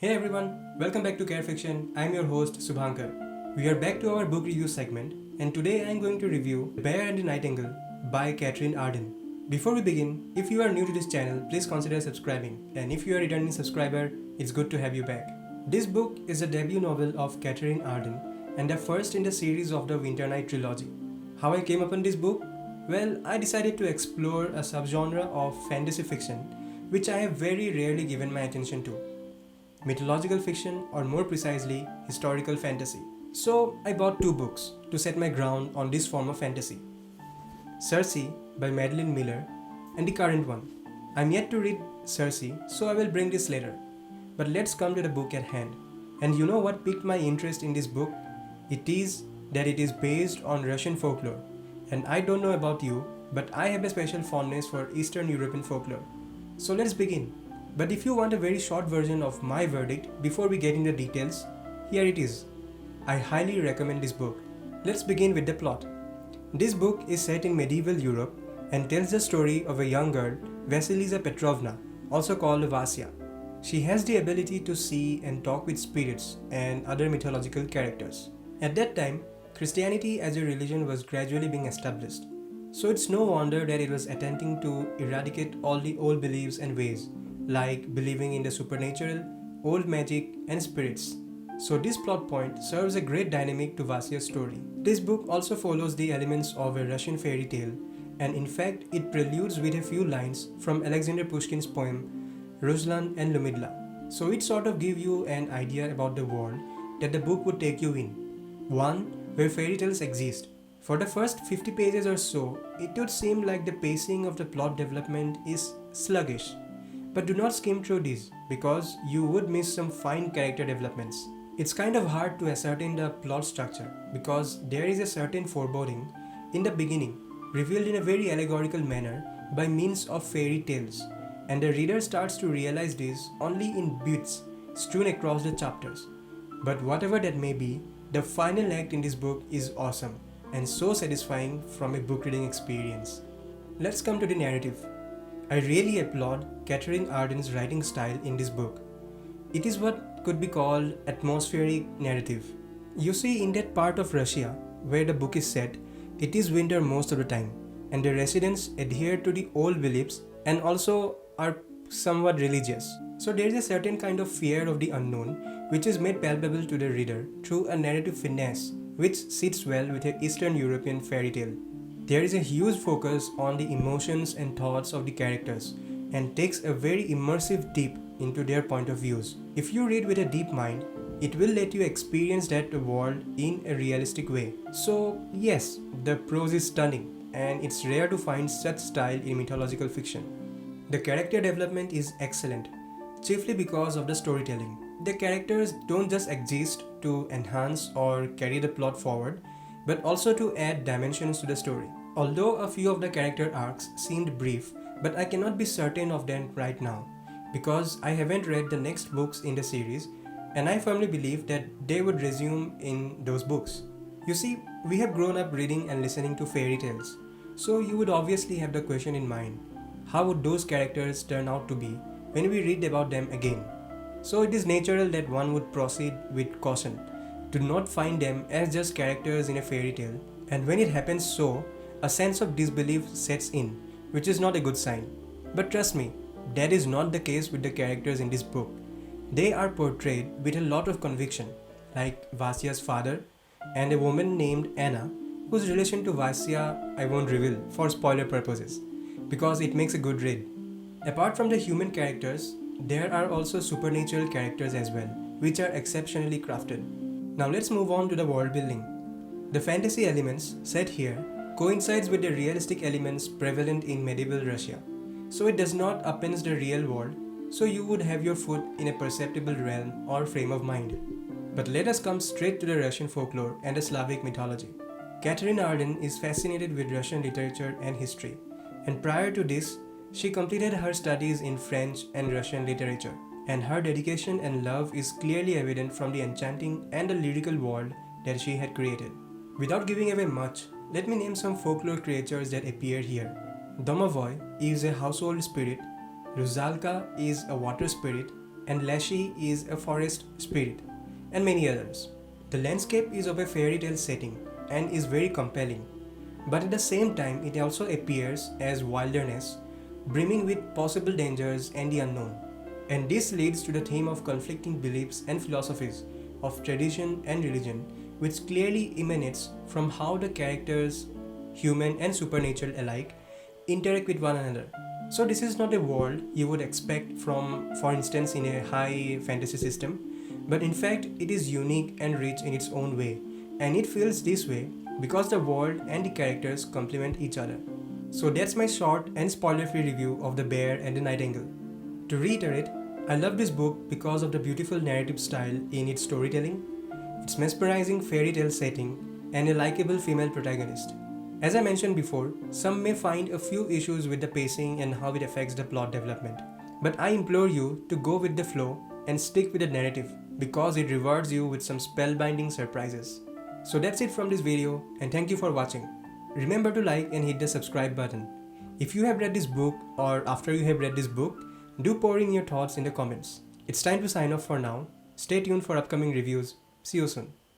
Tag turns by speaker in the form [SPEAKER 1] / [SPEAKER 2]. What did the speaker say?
[SPEAKER 1] Hey everyone, welcome back to Care Fiction. I'm your host Subhankar. We are back to our book review segment, and today I'm going to review The Bear and the Nightingale by Catherine Arden. Before we begin, if you are new to this channel, please consider subscribing, and if you are a returning subscriber, it's good to have you back. This book is a debut novel of Catherine Arden and the first in the series of the Winter Night trilogy. How I came upon this book? Well, I decided to explore a subgenre of fantasy fiction which I have very rarely given my attention to: mythological fiction, or more precisely, historical fantasy. So I bought two books to set my ground on this form of fantasy: Circe by Madeline Miller and the current one. I'm yet to read Circe, so I will bring this later. But let's come to the book at hand. And you know what piqued my interest in this book? It is that it is based on Russian folklore. And I don't know about you, but I have a special fondness for Eastern European folklore. So let's begin. But if you want a very short version of my verdict before we get into details, here it is. I highly recommend this book. Let's begin with the plot. This book is set in medieval Europe and tells the story of a young girl, Vasilisa Petrovna, also called Vasya. She has the ability to see and talk with spirits and other mythological characters. At that time, Christianity as a religion was gradually being established. So it's no wonder that it was attempting to eradicate all the old beliefs and ways, like believing in the supernatural, old magic, and spirits. So this plot point serves a great dynamic to Vasya's story. This book also follows the elements of a Russian fairy tale, and in fact it preludes with a few lines from Alexander Pushkin's poem Ruslan and Lumidla. So it sort of gives you an idea about the world that the book would take you in. One where fairy tales exist. For the first 50 pages or so, it would seem like the pacing of the plot development is sluggish. But do not skim through these, because you would miss some fine character developments. It's kind of hard to ascertain the plot structure, because there is a certain foreboding in the beginning, revealed in a very allegorical manner by means of fairy tales, and the reader starts to realize this only in bits strewn across the chapters. But whatever that may be, the final act in this book is awesome and so satisfying from a book reading experience. Let's come to the narrative. I really applaud Catherine Arden's writing style in this book. It is what could be called atmospheric narrative. You see, in that part of Russia where the book is set, it is winter most of the time, and the residents adhere to the old beliefs and also are somewhat religious. So there is a certain kind of fear of the unknown which is made palpable to the reader through a narrative finesse which sits well with an Eastern European fairy tale. There is a huge focus on the emotions and thoughts of the characters and takes a very immersive dip into their point of views. If you read with a deep mind, it will let you experience that world in a realistic way. So yes, the prose is stunning, and it's rare to find such style in mythological fiction. The character development is excellent, chiefly because of the storytelling. The characters don't just exist to enhance or carry the plot forward, but also to add dimensions to the story. Although a few of the character arcs seemed brief, but I cannot be certain of them right now, because I haven't read the next books in the series, and I firmly believe that they would resume in those books. You see, we have grown up reading and listening to fairy tales, so you would obviously have the question in mind: how would those characters turn out to be when we read about them again? So it is natural that one would proceed with caution, to not find them as just characters in a fairy tale, and when it happens so, a sense of disbelief sets in, which is not a good sign. But trust me, that is not the case with the characters in this book. They are portrayed with a lot of conviction, like Vasya's father and a woman named Anna, whose relation to Vasya I won't reveal for spoiler purposes, because it makes a good read. Apart from the human characters, there are also supernatural characters as well, which are exceptionally crafted. Now let's move on to the world building. The fantasy elements set here coincides with the realistic elements prevalent in medieval Russia. So it does not upend the real world, so you would have your foot in a perceptible realm or frame of mind. But let us come straight to the Russian folklore and the Slavic mythology. Catherine Arden is fascinated with Russian literature and history, and prior to this, she completed her studies in French and Russian literature, and her dedication and love is clearly evident from the enchanting and the lyrical world that she had created. Without giving away much, let me name some folklore creatures that appear here. Domovoy is a household spirit, Ruzalka is a water spirit, and Lassie is a forest spirit, and many others. The landscape is of a fairy tale setting and is very compelling, but at the same time, it also appears as wilderness, brimming with possible dangers and the unknown. And this leads to the theme of conflicting beliefs and philosophies of tradition and religion, which clearly emanates from how the characters, human and supernatural alike, interact with one another. So, this is not a world you would expect from, for instance, in a high fantasy system, but in fact, it is unique and rich in its own way, and it feels this way because the world and the characters complement each other. So, that's my short and spoiler free review of The Bear and the Nightingale. To reiterate, I love this book because of the beautiful narrative style in its storytelling, its mesmerizing fairy tale setting, and a likable female protagonist. As I mentioned before, some may find a few issues with the pacing and how it affects the plot development. But I implore you to go with the flow and stick with the narrative because it rewards you with some spellbinding surprises. So that's it from this video, and thank you for watching. Remember to like and hit the subscribe button. If you have read this book or after you have read this book, do pour in your thoughts in the comments. It's time to sign off for now. Stay tuned for upcoming reviews. See you soon.